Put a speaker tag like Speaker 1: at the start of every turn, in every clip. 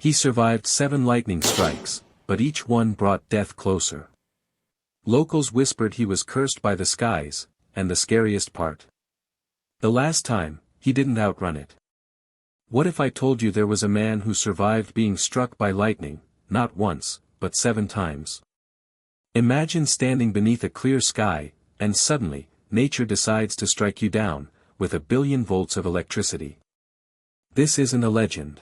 Speaker 1: He survived 7 lightning strikes, but each one brought death closer. Locals whispered he was cursed by the skies, and the scariest part. The last time, he didn't outrun it. What if I told you there was a man who survived being struck by lightning, not once, but 7 times? Imagine standing beneath a clear sky, and suddenly, nature decides to strike you down, with 1 billion volts of electricity. This isn't a legend.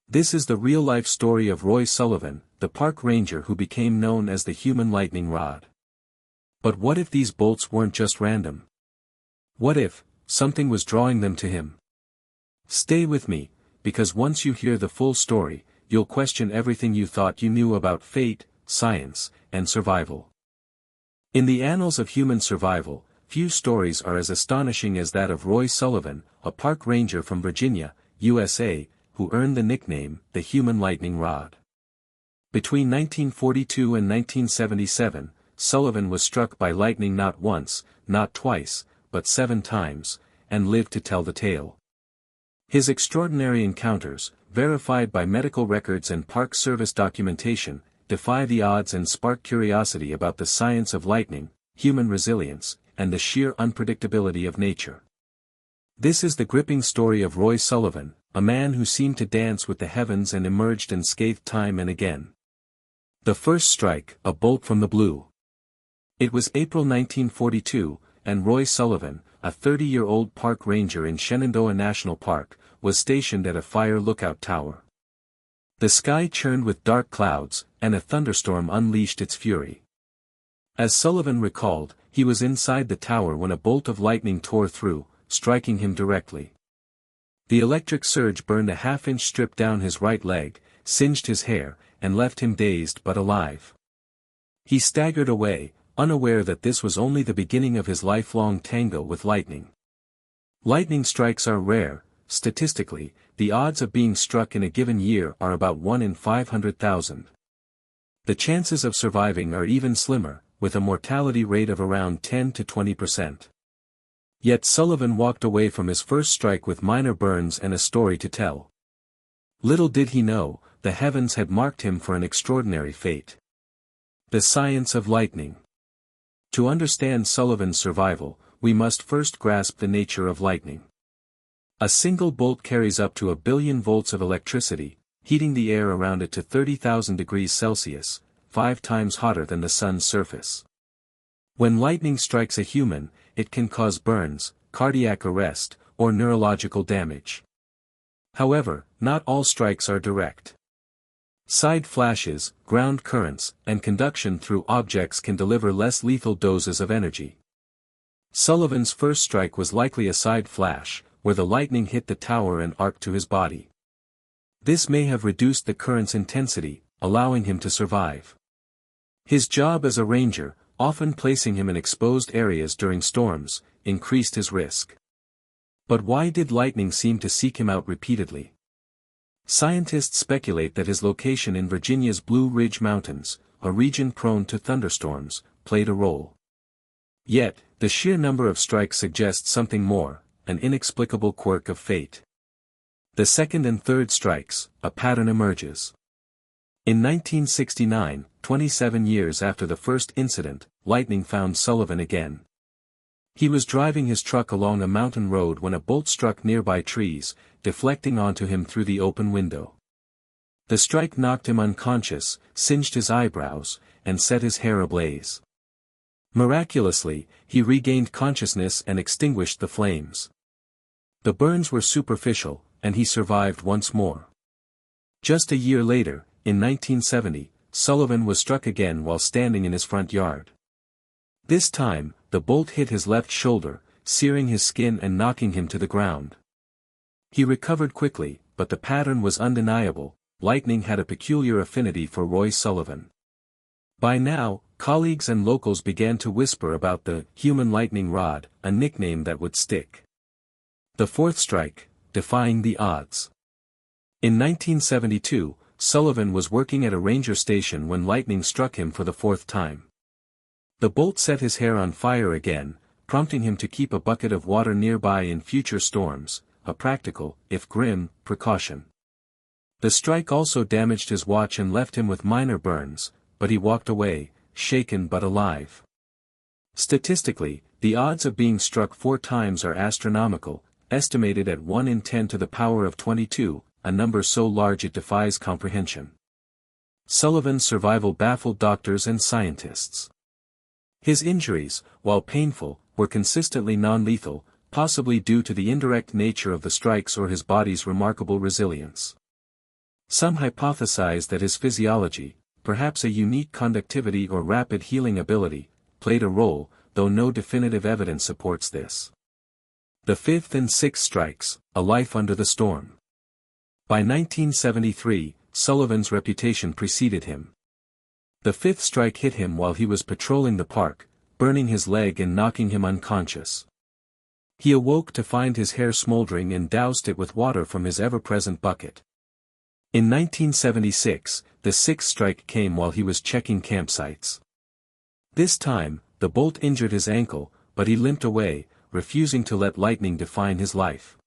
Speaker 1: This is the real-life story of Roy Sullivan, the park ranger who became known as the human lightning rod. But what if these bolts weren't just random? What if something was drawing them to him? Stay with me, because once you hear the full story, you'll question everything you thought you knew about fate, science, and survival. In the annals of human survival, few stories are as astonishing as that of Roy Sullivan, a park ranger from Virginia, USA, who earned the nickname, the human lightning rod. Between 1942 and 1977, Sullivan was struck by lightning not once, not twice, but 7 times, and lived to tell the tale. His extraordinary encounters, verified by medical records and Park Service documentation, defy the odds and spark curiosity about the science of lightning, human resilience, and the sheer unpredictability of nature. This is the gripping story of Roy Sullivan, a man who seemed to dance with the heavens and emerged unscathed time and again. The first strike, a bolt from the blue. It was April 1942, and Roy Sullivan, a 30-year-old park ranger in Shenandoah National Park, was stationed at a fire lookout tower. The sky churned with dark clouds, and a thunderstorm unleashed its fury. As Sullivan recalled, he was inside the tower when a bolt of lightning tore through, striking him directly. The electric surge burned a half-inch strip down his right leg, singed his hair, and left him dazed but alive. He staggered away, unaware that this was only the beginning of his lifelong tango with lightning. Lightning strikes are rare. Statistically, the odds of being struck in a given year are about 1 in 500,000. The chances of surviving are even slimmer, with a mortality rate of around 10 to 20%. Yet Sullivan walked away from his first strike with minor burns and a story to tell. Little did he know, the heavens had marked him for an extraordinary fate. The science of lightning. To understand Sullivan's survival, we must first grasp the nature of lightning. A single bolt carries up to 1 billion volts of electricity, heating the air around it to 30,000 degrees Celsius, 5 times hotter than the sun's surface. When lightning strikes a human, it can cause burns, cardiac arrest, or neurological damage. However, not all strikes are direct. Side flashes, ground currents, and conduction through objects can deliver less lethal doses of energy. Sullivan's first strike was likely a side flash, where the lightning hit the tower and arced to his body. This may have reduced the current's intensity, allowing him to survive. His job as a ranger, often placing him in exposed areas during storms, increased his risk. But why did lightning seem to seek him out repeatedly? Scientists speculate that his location in Virginia's Blue Ridge Mountains, a region prone to thunderstorms, played a role. Yet, the sheer number of strikes suggests something more, an inexplicable quirk of fate. The second and third strikes, a pattern emerges. In 1969, 27 years after the first incident, lightning found Sullivan again. He was driving his truck along a mountain road when a bolt struck nearby trees, deflecting onto him through the open window. The strike knocked him unconscious, singed his eyebrows, and set his hair ablaze. Miraculously, he regained consciousness and extinguished the flames. The burns were superficial, and he survived once more. Just a year later, in 1970, Sullivan was struck again while standing in his front yard. This time, the bolt hit his left shoulder, searing his skin and knocking him to the ground. He recovered quickly, but the pattern was undeniable. Lightning had a peculiar affinity for Roy Sullivan. By now, colleagues and locals began to whisper about the human lightning rod, a nickname that would stick. The fourth strike, defying the odds. In 1972, Sullivan was working at a ranger station when lightning struck him for the 4th time. The bolt set his hair on fire again, prompting him to keep a bucket of water nearby in future storms, a practical, if grim, precaution. The strike also damaged his watch and left him with minor burns, but he walked away, shaken but alive. Statistically, the odds of being struck 4 times are astronomical, estimated at 1 in 10 to the power of 22, a number so large it defies comprehension. Sullivan's survival baffled doctors and scientists. His injuries, while painful, were consistently non-lethal, possibly due to the indirect nature of the strikes or his body's remarkable resilience. Some hypothesize that his physiology, perhaps a unique conductivity or rapid healing ability, played a role, though no definitive evidence supports this. The 5th and 6th strikes, a life under the storm. By 1973, Sullivan's reputation preceded him. The 5th strike hit him while he was patrolling the park, burning his leg and knocking him unconscious. He awoke to find his hair smoldering and doused it with water from his ever-present bucket. In 1976, the 6th strike came while he was checking campsites. This time, the bolt injured his ankle, but he limped away, refusing to let lightning define his life.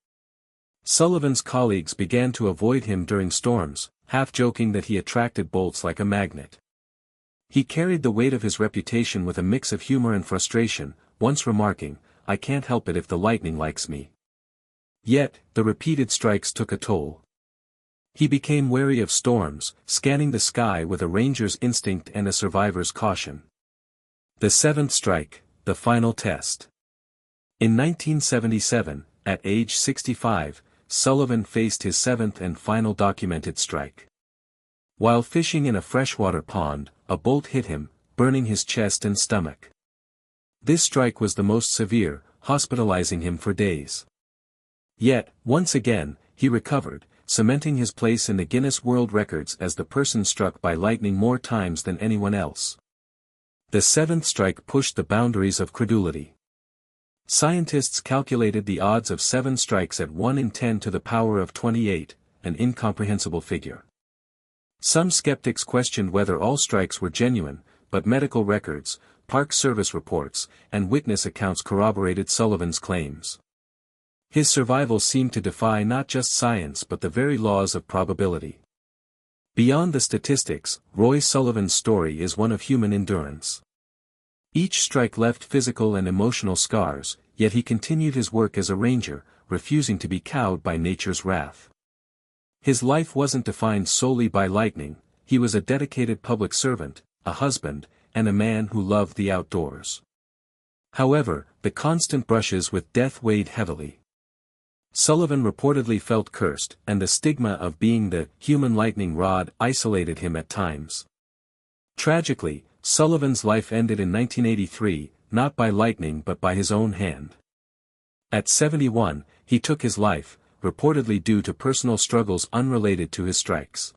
Speaker 1: Sullivan's colleagues began to avoid him during storms, half-joking that he attracted bolts like a magnet. He carried the weight of his reputation with a mix of humor and frustration, once remarking, "I can't help it if the lightning likes me." Yet, the repeated strikes took a toll. He became wary of storms, scanning the sky with a ranger's instinct and a survivor's caution. The 7th strike, the final test. In 1977, at age 65, Sullivan faced his 7th and final documented strike. While fishing in a freshwater pond, a bolt hit him, burning his chest and stomach. This strike was the most severe, hospitalizing him for days. Yet, once again, he recovered, cementing his place in the Guinness World Records as the person struck by lightning more times than anyone else. The 7th strike pushed the boundaries of credulity. Scientists calculated the odds of 7 strikes at 1 in 10 to the power of 28, an incomprehensible figure. Some skeptics questioned whether all strikes were genuine, but medical records, Park Service reports, and witness accounts corroborated Sullivan's claims. His survival seemed to defy not just science but the very laws of probability. Beyond the statistics, Roy Sullivan's story is one of human endurance. Each strike left physical and emotional scars, yet he continued his work as a ranger, refusing to be cowed by nature's wrath. His life wasn't defined solely by lightning, he was a dedicated public servant, a husband, and a man who loved the outdoors. However, the constant brushes with death weighed heavily. Sullivan reportedly felt cursed, and the stigma of being the human lightning rod isolated him at times. Tragically, Sullivan's life ended in 1983, not by lightning but by his own hand. At 71, he took his life, reportedly due to personal struggles unrelated to his strikes.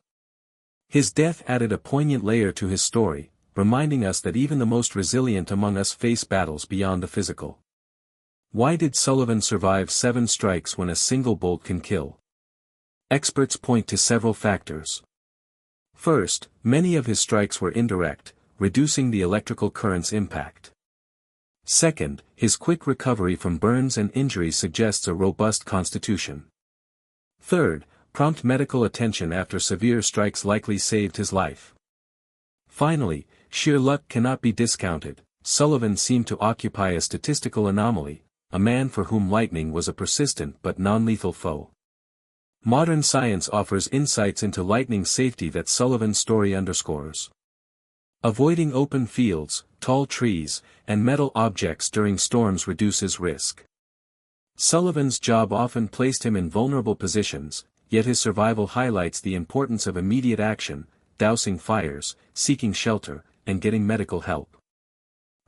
Speaker 1: His death added a poignant layer to his story, reminding us that even the most resilient among us face battles beyond the physical. Why did Sullivan survive 7 strikes when a single bolt can kill? Experts point to several factors. First, many of his strikes were indirect, reducing the electrical current's impact. Second, his quick recovery from burns and injuries suggests a robust constitution. Third, prompt medical attention after severe strikes likely saved his life. Finally, sheer luck cannot be discounted. Sullivan seemed to occupy a statistical anomaly, a man for whom lightning was a persistent but non-lethal foe. Modern science offers insights into lightning's safety that Sullivan's story underscores. Avoiding open fields, tall trees, and metal objects during storms reduces risk. Sullivan's job often placed him in vulnerable positions, yet his survival highlights the importance of immediate action, dousing fires, seeking shelter, and getting medical help.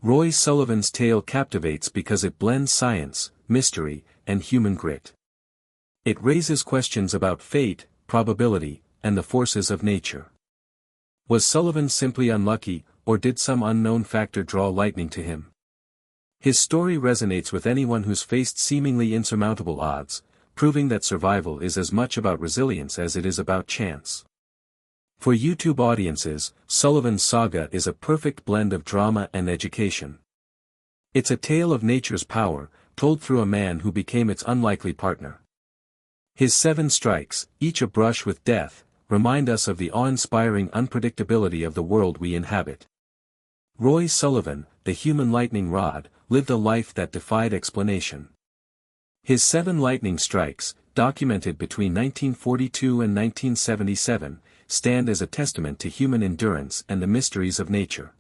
Speaker 1: Roy Sullivan's tale captivates because it blends science, mystery, and human grit. It raises questions about fate, probability, and the forces of nature. Was Sullivan simply unlucky, or did some unknown factor draw lightning to him? His story resonates with anyone who's faced seemingly insurmountable odds, proving that survival is as much about resilience as it is about chance. For YouTube audiences, Sullivan's saga is a perfect blend of drama and education. It's a tale of nature's power, told through a man who became its unlikely partner. His 7 strikes, each a brush with death, remind us of the awe-inspiring unpredictability of the world we inhabit. Roy Sullivan, the human lightning rod, lived a life that defied explanation. His 7 lightning strikes, documented between 1942 and 1977, stand as a testament to human endurance and the mysteries of nature.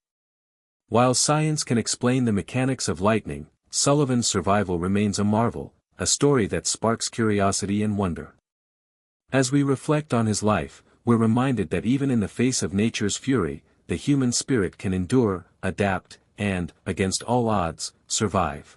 Speaker 1: While science can explain the mechanics of lightning, Sullivan's survival remains a marvel, a story that sparks curiosity and wonder. As we reflect on his life, we're reminded that even in the face of nature's fury, the human spirit can endure, adapt, and, against all odds, survive.